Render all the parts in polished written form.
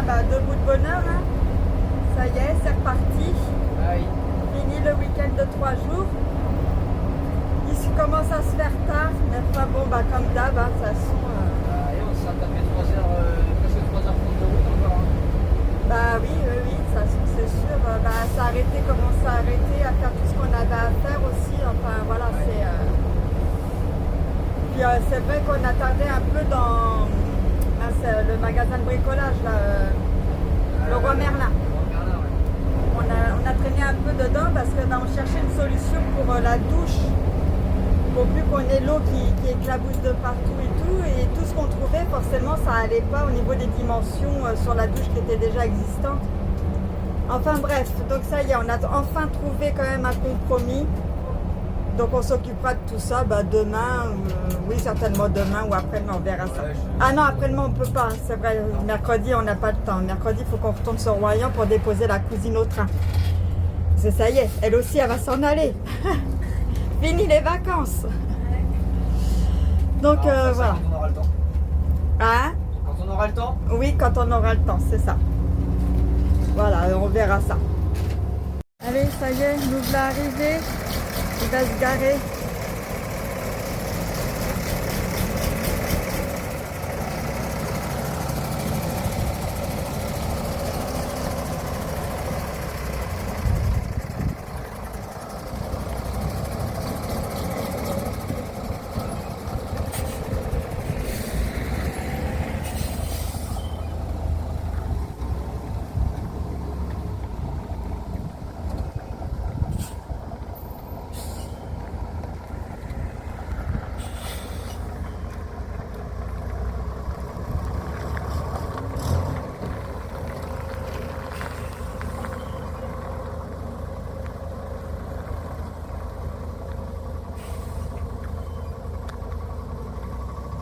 bah, debout de bonheur, hein. Ça y est, c'est reparti. Ah oui. Fini le week-end de 3 jours. Il commence à se faire tard, mais enfin bon, bah, comme d'hab, hein, de toute façon. Et on s'est tapé 3 heures, presque 3h30 de route encore. Hein. Bah oui, de toute façon, c'est sûr. Bah, s'arrêter, commencer à arrêter, à faire tout ce qu'on avait à faire aussi. Enfin voilà, Ouais. c'est. Puis c'est vrai qu'on a tardé un peu dans le magasin de bricolage, là, le Roi Merlin. On a traîné un peu dedans parce que on cherchait une solution pour la douche. Pour plus qu'on ait l'eau qui éclabousse de partout et tout. Et tout ce qu'on trouvait, forcément, ça allait pas au niveau des dimensions sur la douche qui était déjà existante. Enfin bref, donc ça y est, on a enfin trouvé quand même un compromis. Donc on s'occupera de tout ça demain, oui certainement demain ou après-demain, on verra ça. Ah non, après-demain on peut pas, c'est vrai, mercredi on n'a pas le temps. Mercredi il faut qu'on retourne sur Royan pour déposer la cousine au train. Parce que ça y est, elle aussi elle va s'en aller. Fini les vacances. Donc Alors, voilà. Quand on aura le temps. Hein? Quand on aura le temps. Oui, quand on aura le temps, c'est ça. Voilà, on verra ça. Allez, ça y est, nous voilà arrivés. Il va se garer.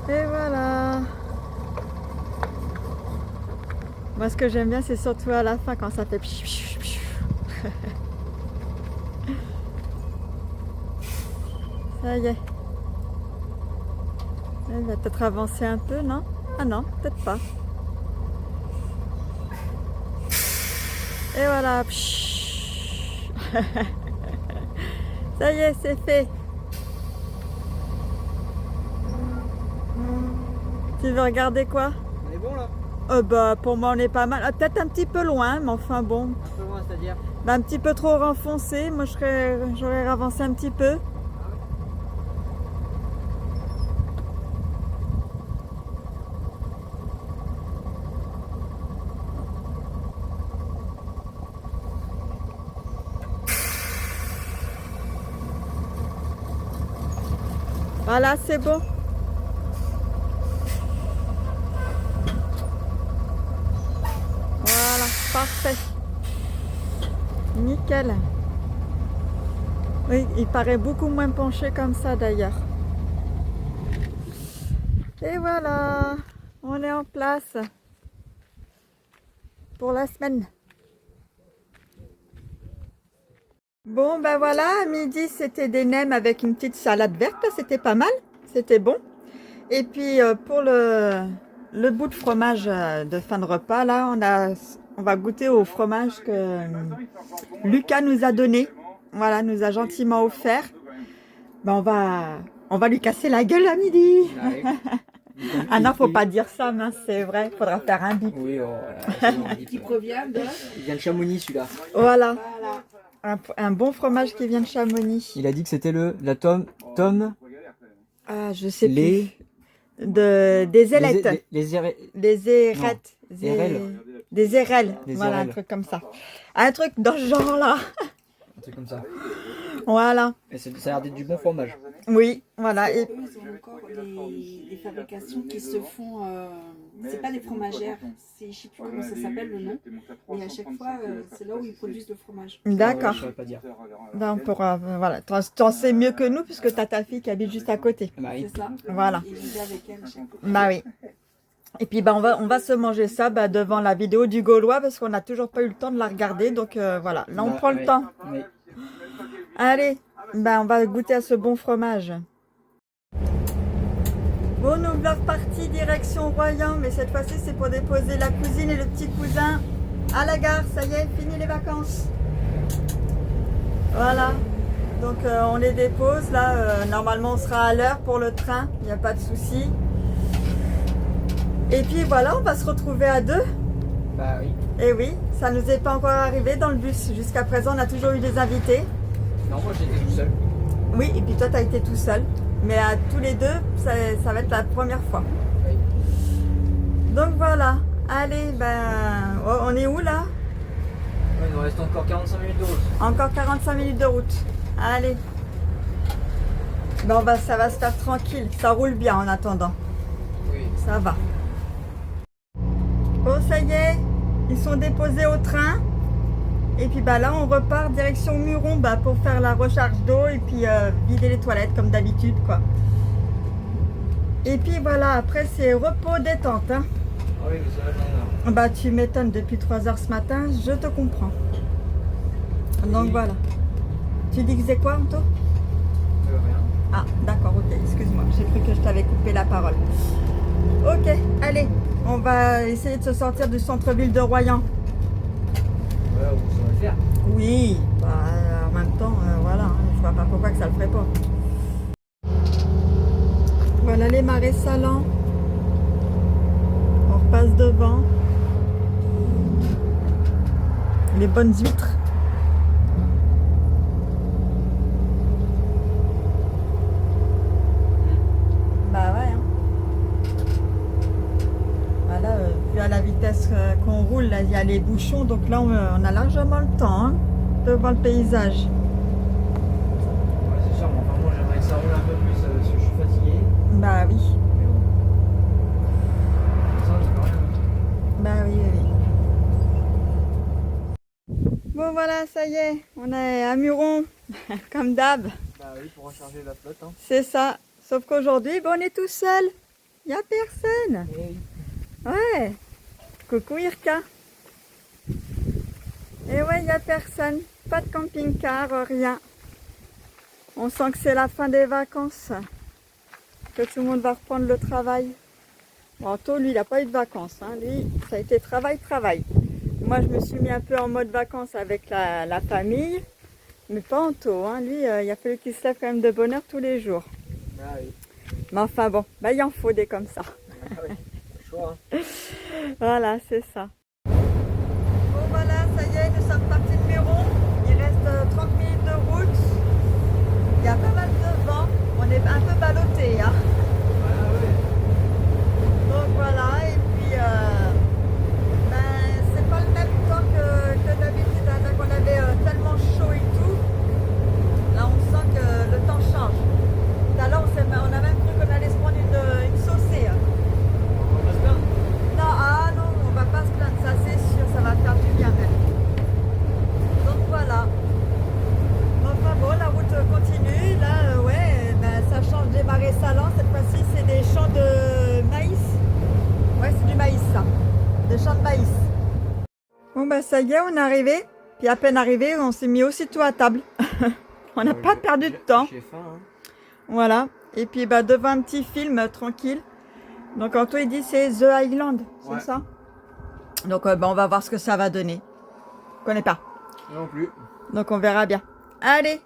Et voilà. Moi, ce que j'aime bien, c'est surtout à la fin quand ça fait. Ça y est. Elle va peut-être avancer un peu, non? Ah non, peut-être pas. Et voilà. Ça y est, c'est fait. Tu veux regarder quoi? On est bon là? Bah, pour moi, on est pas mal. Ah, peut-être un petit peu loin, mais enfin bon. Un peu loin, c'est-à-dire? Bah, un petit peu trop renfoncé. Moi, j'aurais avancé un petit peu. Voilà, c'est bon. Voilà, parfait. Nickel. Oui, il paraît beaucoup moins penché comme ça d'ailleurs. Et voilà, on est en place pour la semaine. Bon, ben voilà, à midi, c'était des nems avec une petite salade verte, c'était pas mal, c'était bon. Et puis, pour le bout de fromage de fin de repas, là, on va goûter au fromage que Lucas nous a donné. Voilà, nous a gentiment offert. Ben, on va lui casser la gueule à midi. Ah non, faut pas dire ça, mince, c'est vrai, faudra faire un bip. Oui, Qui provient de... Il vient de Chamonix celui-là. Voilà, Voilà. un bon fromage qui vient de Chamonix. Il a dit que c'était la Tom, Ah, je sais les, plus. Des ailettes. les Des airettes. Érelles. Des érelles. Des Voilà, un érelles. truc comme ça. Un truc dans ce genre-là. un truc comme ça. Voilà. Et ça a l'air d'être du bon fromage. Oui, voilà. Et Eux, ils ont encore des fabrications qui se font... c'est pas des fromagères, je sais plus comment ça s'appelle le nom, mais à chaque fois, c'est là où ils produisent le fromage. d'accord. Je saurais pas dire. Ben, on pourra, voilà. T'en sais mieux que nous puisque t'as ta fille qui habite juste à côté. Bah oui. C'est ça. Voilà. Et vivent avec elle à chaque fois. Bah oui. Et puis on va se manger ça devant la vidéo du Gaulois parce qu'on n'a toujours pas eu le temps de la regarder. Donc voilà, là on Bah, prend le oui. temps. Oui. Allez, on va goûter à ce bon fromage. Bon, nous voilà partis direction Royan, mais cette fois-ci c'est pour déposer la cousine et le petit cousin à la gare. Ça y est, fini les vacances. Voilà. Donc on les dépose là. Normalement on sera à l'heure pour le train, il n'y a pas de souci. Et puis voilà, on va se retrouver à deux. Bah oui. Et oui, ça nous est pas encore arrivé dans le bus. Jusqu'à présent, on a toujours eu des invités. Non, moi j'étais tout seul. Oui, et puis toi, tu as été tout seul. Mais à tous les deux, ça va être la première fois. Oui. Donc voilà. Allez, ben, oh, on est où là? Ouais, il nous reste encore 45 minutes de route. Encore 45 minutes de route. Allez. Bon, bah, ça va se faire tranquille. Ça roule bien en attendant. Oui. Ça va. Bon, ça y est, ils sont déposés au train. Et puis bah là, on repart direction Muron bah, pour faire la recharge d'eau et puis vider les toilettes comme d'habitude, quoi. Et puis voilà, après c'est repos détente. Hein. Ah oui, mais ça va bien. Bah tu m'étonnes, depuis 3 h ce matin, je te comprends. Donc Oui. voilà. Tu disais quoi, Anto? Rien. Ah, d'accord, ok, excuse-moi, j'ai cru que je t'avais coupé la parole. Ok, allez, on va essayer de se sortir du centre-ville de Royan. Ouais, on va le faire. Oui, bah, en même temps, voilà, hein, je vois pas pourquoi que ça le ferait pas. Voilà les marais salants. On repasse devant. Les bonnes huîtres. Bah ouais. Hein. Voilà, vu à la vitesse qu'on roule, là, il y a les bouchons, donc là on a largement le temps hein, de voir le paysage. Ouais, c'est sûr, mais enfin, moi j'aimerais que ça roule un peu plus parce que je suis fatigué. Bah oui. Mais bon. Ça, on peut rien. Bah oui, oui, oui. Bon voilà, ça y est, on est à Muron, comme d'hab. Bah oui, pour recharger la flotte. Hein. C'est ça. Sauf qu'aujourd'hui, on est tout seul. Il n'y a personne. Et oui. Ouais. Coucou Irka. Et ouais, il n'y a personne. Pas de camping-car, rien. On sent que c'est la fin des vacances. Que tout le monde va reprendre le travail. Bon, Anto, lui, il n'a pas eu de vacances. Hein. Lui, ça a été travail. Moi, je me suis mis un peu en mode vacances avec la famille. Mais pas Anto. Hein. Lui, il a fallu qu'il se lève quand même de bonne heure tous les jours. Bah oui. Mais enfin bon, bah, il en faut des comme ça. Ah oui. Choix. Hein. Voilà, c'est ça. Bon voilà, ça y est, nous sommes partis de Muron. Il reste 30 minutes de route. Il y a pas mal de vent. On est un peu ballottés. Hein. Ah oui. Donc voilà, et puis ben, c'est pas le même temps que d'habitude. Là qu'on avait tellement chaud et tout. Là on sent que le temps change. Tout à l'heure on a même cru qu'on allait se prendre une saucée. Hein. On va se plaindre. Non, ah non, on va pas se plaindre, ça c'est sûr, ça va faire du bien même. Donc voilà. Enfin bon, la route continue, là, ouais, ben, ça change des marais salants, cette fois-ci c'est des champs de maïs. Ouais, c'est du maïs ça, des champs de maïs. Bon bah ça y est, on est arrivé, puis à peine arrivé, on s'est mis aussitôt à table. On n'a pas perdu de temps. J'ai faim. Hein. Voilà, et puis bah devant un petit film tranquille. Donc Anto il dit c'est The Island, c'est Ouais. ça? Donc bah, on va voir ce que ça va donner. Je connais pas. Non plus. Donc on verra bien. Allez,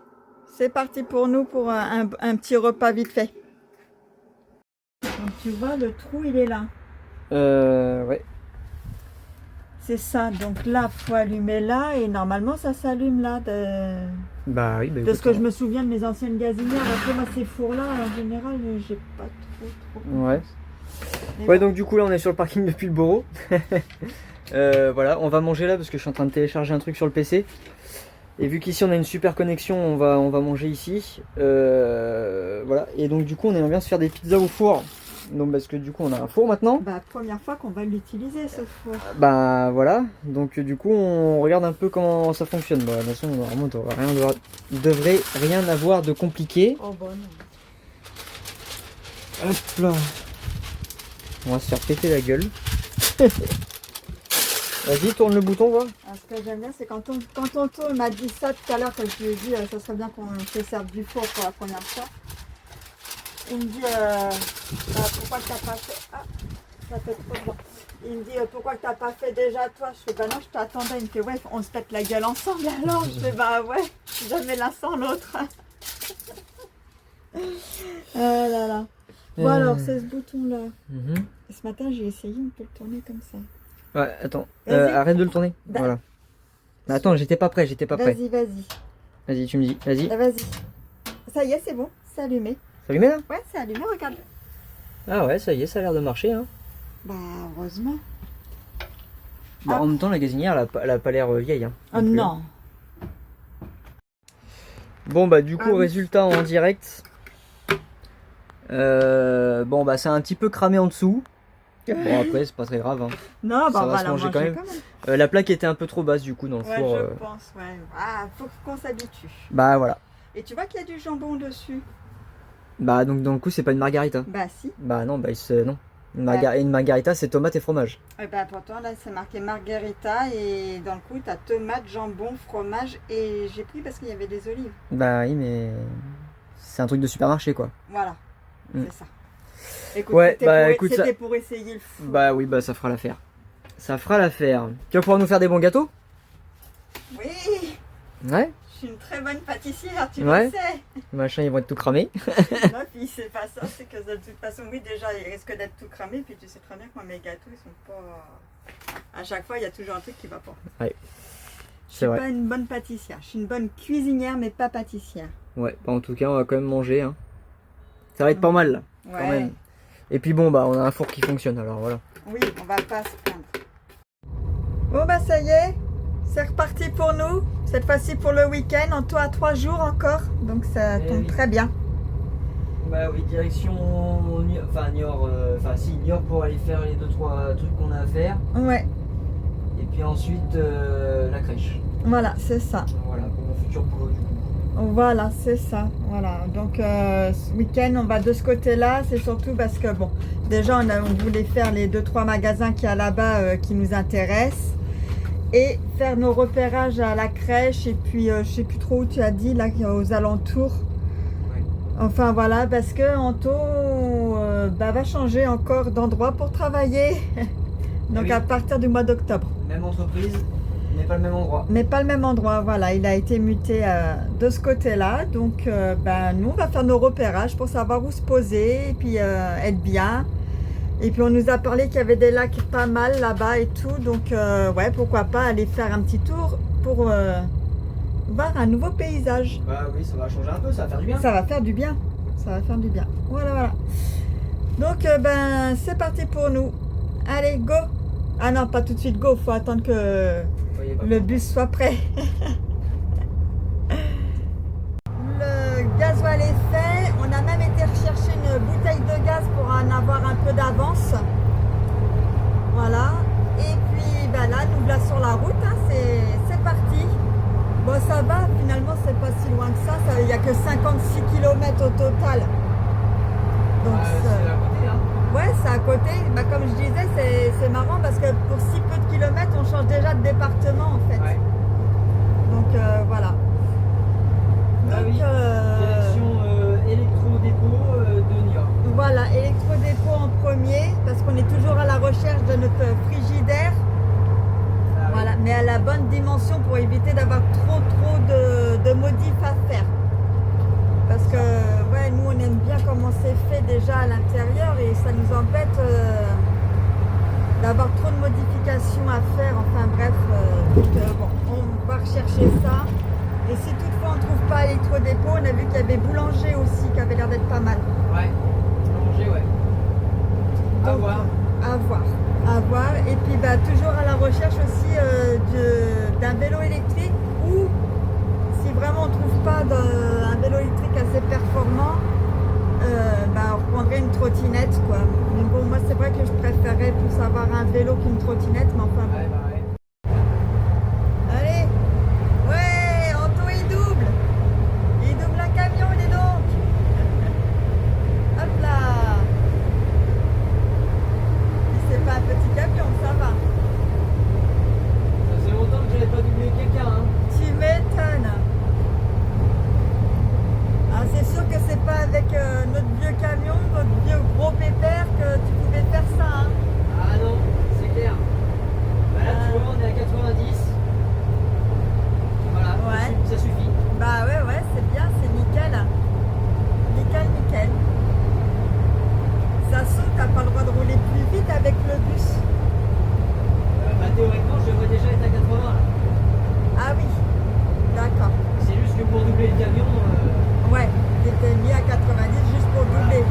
c'est parti pour nous pour un petit repas vite fait. Donc tu vois le trou il est là. Ouais. C'est ça, donc là faut allumer là et normalement ça s'allume là Bah oui, de ce que je me souviens de mes anciennes gazinières. Après moi ces fours là en général j'ai pas trop Ouais. Mais Ouais, bon. donc du coup là on est sur le parking depuis le Boro. Voilà, on va manger là parce que je suis en train de télécharger un truc sur le PC. Et vu qu'ici on a une super connexion, on va manger ici. Voilà, et donc du coup on aimerait bien se faire des pizzas au four. Donc parce que du coup on a un four maintenant. Bah première fois qu'on va l'utiliser ce four. Bah voilà, donc du coup on regarde un peu comment ça fonctionne. Bon, de toute façon normalement devrait rien avoir de compliqué. Oh bon. Hop là. On va se faire péter la gueule. Vas-y, tourne le bouton, voir. Ce que j'aime bien, c'est quand Tonton m'a dit ça tout à l'heure, quand je lui ai dit ça serait bien qu'on se serve du four pour la première fois. il me dit pourquoi t'as pas fait. Ah, ça fait trop bien. Il me dit pourquoi t'as pas fait déjà toi. Je fais bah non, je t'attendais. Il me fait ouais, on se pète la gueule ensemble alors. Je fais bah ouais, jamais l'un sans l'autre. Ah là là. Bon alors c'est ce bouton là. Ce matin j'ai essayé, on peut le tourner comme ça. Ouais, attends, Vas-y. arrête de le tourner. Voilà. Mais attends, j'étais pas prêt, Vas-y. Vas-y, tu me dis, vas-y. Ah, vas-y. Ça y est, c'est bon, c'est allumé. Ça allumé là? Ouais, c'est allumé, regarde. Ah ouais, ça y est, ça a l'air de marcher. Hein. Bah, heureusement. Bah, Ah. en même temps, la gazinière, elle a pas l'air vieille. Hein, Oh plus, non. hein. Bon, bah, du coup, Ah oui. résultat en direct. Bon, bah, c'est un petit peu cramé en dessous. Bon, après, c'est pas très grave. Hein. Non, bah, Ça on va va se la manger manger quand même. La plaque était un peu trop basse, du coup, dans le Ouais, four. je pense, ouais. Ah, faut qu'on s'habitue. Bah, voilà. Et tu vois qu'il y a du jambon dessus? Bah, donc, dans le coup, c'est pas une margarita. Bah, si. Bah, non, bah, non. Une margarita, c'est tomate et fromage. Et bah, pourtant, là, c'est marqué margarita. Et dans le coup, t'as tomate, jambon, fromage. Et j'ai pris parce qu'il y avait des olives. Bah, oui, mais. C'est un truc de supermarché, quoi. Voilà, Mm. c'est ça. Écoute, Ouais, c'était bah, pour, écoute, c'était ça- pour essayer le four. Bah, oui, bah, ça fera l'affaire. Ça fera l'affaire. Tu vas pouvoir nous faire des bons gâteaux? Oui, Ouais. je suis une très bonne pâtissière, tu Ouais. le sais. Machin, ils vont être tout cramés. Non, puis c'est pas ça, c'est que de toute façon, oui, déjà, il risque d'être tout cramé, puis tu sais très bien que moi, mes gâteaux, ils sont pas... À chaque fois, il y a toujours un truc qui va pas. Ouais, Je suis c'est vrai. pas une bonne pâtissière, je suis une bonne cuisinière, mais pas pâtissière. Ouais, bah, en tout cas, on va quand même manger. Hein. Ça va être pas mal, là, quand Ouais, même. Et puis bon, bah, on a un four qui fonctionne, alors voilà. oui, on va pas se plaindre. Bon, bah ça y est, c'est reparti pour nous. Cette fois-ci pour le week-end, en toi à 3 jours encore, donc ça Eh tombe oui. très bien. Bah oui, direction Niort, Niort pour aller faire les 2-3 trucs qu'on a à faire. Ouais, Et puis ensuite, la crèche. voilà, c'est ça. Voilà, pour mon futur boulot, du coup. Voilà, c'est ça. Voilà. Donc ce week-end, on va de ce côté-là. C'est surtout parce que, bon, déjà, on voulait faire les 2-3 magasins qu'il y a là-bas qui nous intéressent. Et faire nos repérages à la crèche. Et puis, je sais plus trop où tu as dit, là, aux alentours. Ouais. Enfin, voilà, parce que Anto va changer encore d'endroit pour travailler. Donc, Oui. à partir du mois d'octobre. Même entreprise, mais pas le même endroit. Mais pas le même endroit, voilà, il a été muté de ce côté-là, donc nous on va faire nos repérages pour savoir où se poser et puis être bien. Et puis on nous a parlé qu'il y avait des lacs pas mal là-bas et tout, donc ouais, pourquoi pas aller faire un petit tour pour voir un nouveau paysage. Bah oui, ça va changer un peu, ça va faire du bien. Ça va faire du bien, ça va faire du bien. Voilà, voilà. Donc c'est parti pour nous. Allez, go! Ah non, pas tout de suite go, faut attendre que Voyez pas. le bus soit prêt. Le gasoil est fait. On a même été rechercher une bouteille de gaz pour en avoir un peu d'avance. Voilà. Et puis ben là, nous voilà sur la route. Hein. C'est parti. Bon, ça va. Finalement, c'est pas si loin que ça. Il n'y a que 56 km au total. Donc, c'est à côté, hein. ouais, c'est à côté. Bah, comme je disais, c'est marrant parce que pour si peu de kilomètres, on change déjà de département en fait. Ouais. Donc voilà. Ah Donc oui. Direction électro-dépôt de Niort. voilà, électrodépôt en premier parce qu'on est toujours à la recherche de notre frigidaire. Ah oui. Voilà, mais à la bonne dimension pour éviter d'avoir trop de modifs à faire. Parce que ouais, nous on aime bien comment c'est fait déjà à l'intérieur et ça nous embête d'avoir trop de modifications à faire. Enfin bref, bon, on va rechercher ça. Et si toutefois on ne trouve pas électrodépôt, on a vu qu'il y avait boulanger aussi qui avait l'air d'être pas mal. Ouais. Boulanger, ouais. À Donc, voir. À voir. À voir. Et puis bah, toujours à la recherche aussi d'un vélo électrique ou si vraiment on ne trouve pas un vélo électrique assez performant, bah, on reprendrait une trottinette quoi. Mais bon, moi c'est vrai que je préférerais plus avoir un vélo qu'une trottinette, mais enfin bon. Ouais, bah ouais. Allez. Ouais, Anto il double. Il double un camion, dis donc. Hop là. Et c'est pas un petit camion, ça va. Ça fait longtemps que j'avais pas doublé quelqu'un, hein. Tu m'étonnes. Ah, c'est sûr que c'est pas avec notre vieux camion gros pépère que tu pouvais faire ça. Hein. Ah non, c'est clair. Bah là, tu vois, on est à 90. Voilà, Ouais. ça suffit. Bah ouais, c'est bien, c'est nickel. Nickel. Ça saute, t'as pas le droit de rouler plus vite avec le bus. Bah théoriquement, je devrais déjà être à 80 là. Ah oui, d'accord. C'est juste que pour doubler le camion... Ouais, t'étais mis à 90 juste pour doubler.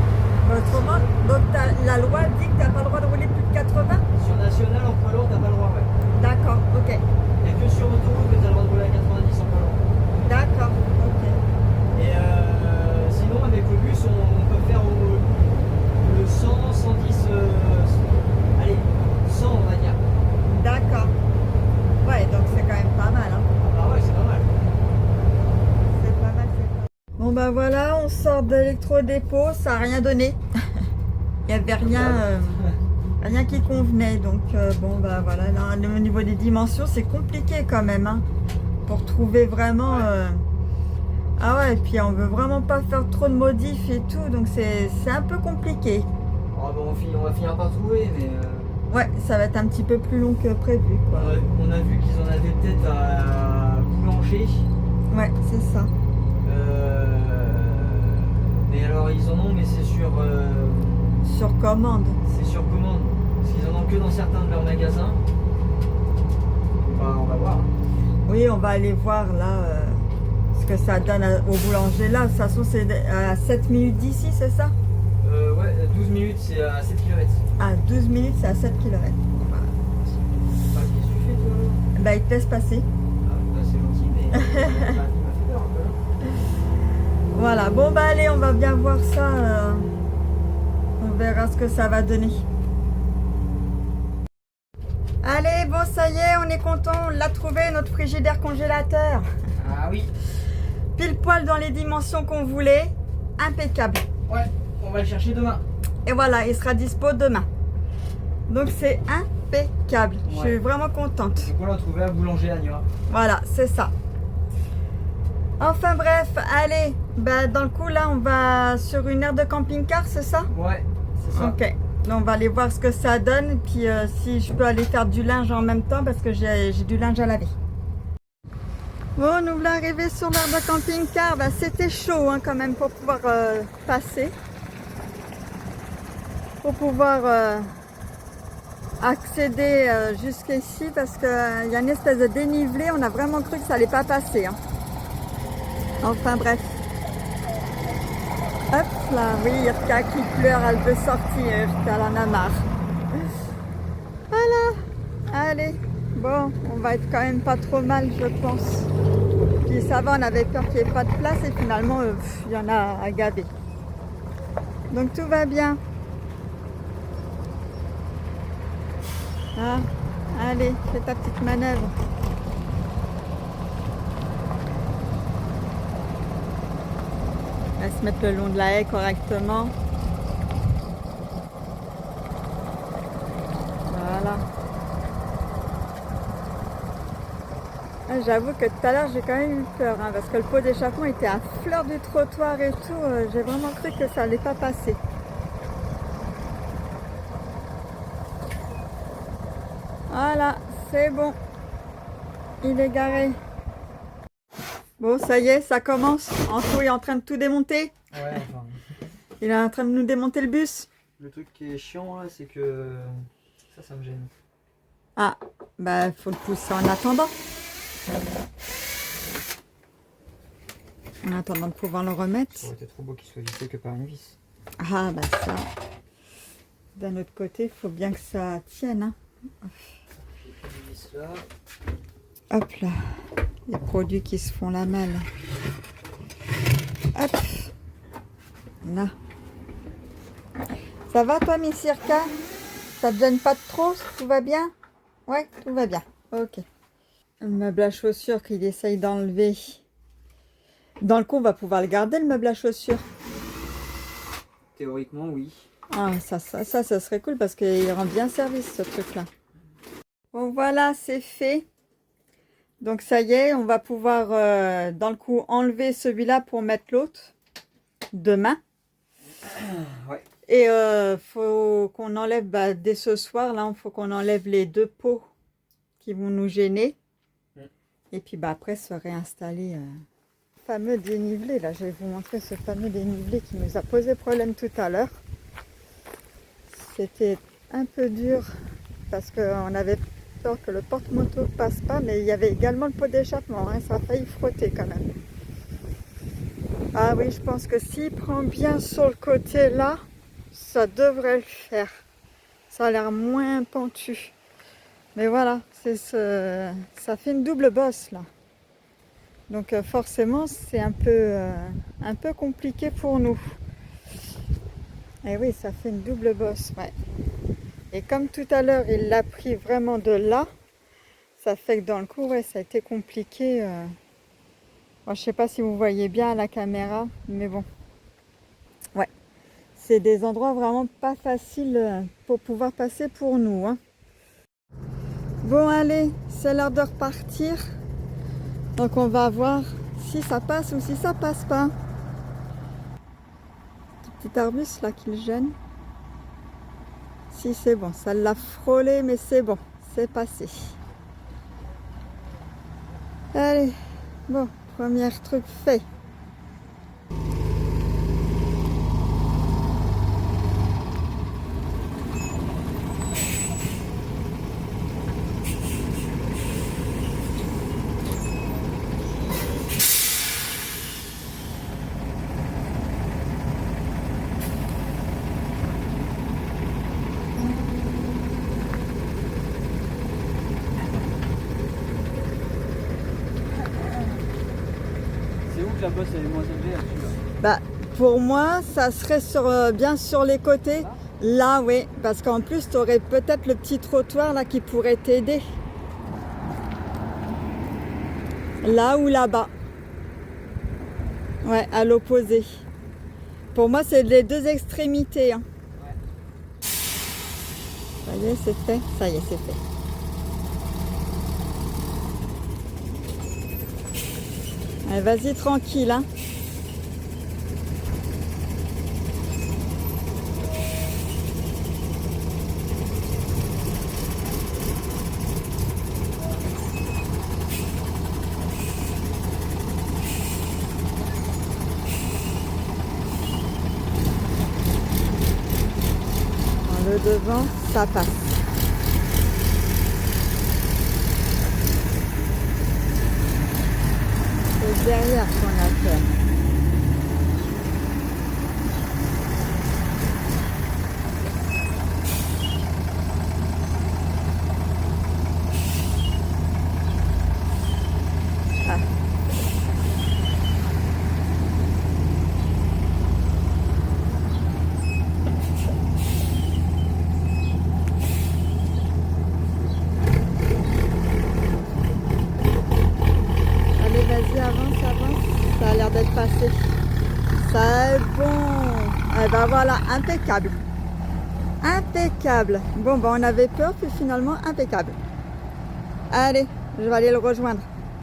Mais autrement, donc la loi dit que t'as pas le droit de rouler plus de 80? Sur national, en poids lourd, t'as pas le droit, ouais. D'accord, ok. Il n'y a que sur autoroute que t'as le droit de rouler à 90 en poids lourd. D'accord, ok. Et sinon, avec le bus, on peut faire le 100, 110, allez, 100 on va dire. D'accord. Ouais, donc c'est quand même pas mal. Hein. Ah ouais, c'est pas mal. C'est pas mal. Bon bah voilà, on sort de l'électrodépôt, ça n'a rien donné. Il n'y avait rien qui convenait. Donc bon bah voilà, là, au niveau des dimensions, c'est compliqué quand même. Hein, pour trouver vraiment... Ah ouais, et puis on veut vraiment pas faire trop de modifs et tout, donc c'est un peu compliqué. Oh, bon, on va finir par trouver, mais... Ouais, ça va être un petit peu plus long que prévu, quoi. On a vu qu'ils en avaient peut-être à Boulanger. Ouais, c'est ça. Mais alors ils en ont, mais c'est sur... Sur commande. C'est sur commande. Parce qu'ils en ont que dans certains de leurs magasins. Bah, on va voir. Hein. Oui, on va aller voir là ce que ça donne au boulanger là. De toute façon, c'est à 7 minutes d'ici, c'est ça? Ouais, 12 minutes, c'est à 7 km. À 12 minutes, c'est à 7 km. Voilà. Bah, qu'est-ce que tu fais, toi là? Bah, il te laisse passer. Ah, bah, c'est gentil, mais... il m'a fait peur un peu. Voilà, bon bah allez, on va bien voir ça. On verra ce que ça va donner. Allez, bon, ça y est, on est content, on l'a trouvé, notre frigidaire congélateur. Ah oui. Pile poil dans les dimensions qu'on voulait. Impeccable. Ouais, on va le chercher demain. Et voilà, il sera dispo demain. Donc c'est impeccable. Ouais. Je suis vraiment contente. Donc on l'a trouvé à Boulanger à Niort. Voilà, c'est ça. Enfin bref, allez. Bah, dans le coup, là, on va sur une aire de camping-car, c'est ça? Ouais, c'est ça. Ok. Donc, on va aller voir ce que ça donne. Et puis, si je peux aller faire du linge en même temps, parce que j'ai du linge à laver. Bon, nous voilà arrivés sur l'aire de camping-car. Bah, c'était chaud hein, quand même pour pouvoir passer. Pour pouvoir accéder jusqu'ici parce qu'il y a une espèce de dénivelé. On a vraiment cru que ça allait pas passer. Hein. Enfin bref. Hop là, oui, Irka qui pleure, elle veut sortir. Irka, elle en a marre. Voilà. Allez. Bon, on va être quand même pas trop mal, je pense. Puis ça va, on avait peur qu'il n'y ait pas de place et finalement, il y en a à gaver. Donc tout va bien. Ah, allez, fais ta petite manœuvre. On va se mettre le long de la haie correctement. Voilà. Ah, j'avoue que tout à l'heure j'ai quand même eu peur hein, parce que le pot d'échappement était à fleur du trottoir et tout. J'ai vraiment cru que ça allait pas passer. Voilà, c'est bon. Il est garé. Bon, ça y est, ça commence. Anto est en train de tout démonter. Ouais, enfin... Il est en train de nous démonter le bus. Le truc qui est chiant là, c'est que ça me gêne. Ah, bah faut le pousser en attendant. En attendant de pouvoir le remettre. Ça aurait été trop beau qu'il soit vissé que par une vis. Ah, bah ça. D'un autre côté, il faut bien que ça tienne. Hein. Là. Hop là. Les produits qui se font la malle. Hop. Là. Ça va toi, Miss Irka? Ça te gêne pas de trop? Tout va bien? Ouais, tout va bien. Ok. Le meuble à chaussures qu'il essaye d'enlever. Dans le coup, on va pouvoir le garder, le meuble à chaussures. Théoriquement, oui. Ah, ça serait cool parce qu'il rend bien service, ce truc-là. Bon, voilà, c'est fait. Donc, ça y est, on va pouvoir, dans le coup, enlever celui-là pour mettre l'autre. Demain. Ouais. Et faut qu'on enlève, dès ce soir, là, il faut qu'on enlève les 2 pots qui vont nous gêner. Et puis après se réinstaller. Fameux dénivelé, là, je vais vous montrer ce fameux dénivelé qui nous a posé problème tout à l'heure. C'était un peu dur parce qu'on avait peur que le porte-moto passe pas, mais il y avait également le pot d'échappement, hein, ça a failli frotter quand même. Ah oui, je pense que s'il prend bien sur le côté là, ça devrait le faire. Ça a l'air moins pentu. Mais voilà, ça fait une double bosse là. Donc forcément, c'est un peu compliqué pour nous. Et oui, ça fait une double bosse, ouais. Et comme tout à l'heure, il l'a pris vraiment de là, ça fait que dans le coup, ouais, ça a été compliqué. Bon, je sais pas si vous voyez bien à la caméra, mais bon. Ouais, c'est des endroits vraiment pas faciles pour pouvoir passer pour nous, hein. Bon, allez, c'est l'heure de repartir. Donc on va voir si ça passe ou si ça passe pas. Petit arbuste là qui le gêne. Si c'est bon, ça l'a frôlé, mais c'est bon, c'est passé. Allez, bon, premier truc fait. La bosse elle est moins élevée là-dessus. Pour moi, ça serait bien sur les côtés. Là, oui, parce qu'en plus, tu aurais peut-être le petit trottoir là qui pourrait t'aider. Là ou là-bas. Ouais, à l'opposé. Pour moi, c'est les 2 extrémités. Hein. Ça y est, c'est fait. Ça y est, c'est fait. Allez, vas-y, tranquille, hein. Dans le devant, ça passe. C'est derrière qu'on a fait. Ah. Allez, vas-y, avance, avance. Ça a l'air d'être passé. Ça est bon. Et ben voilà, impeccable. Impeccable. Bon, on avait peur, puis finalement, impeccable. Allez, je vais aller le rejoindre.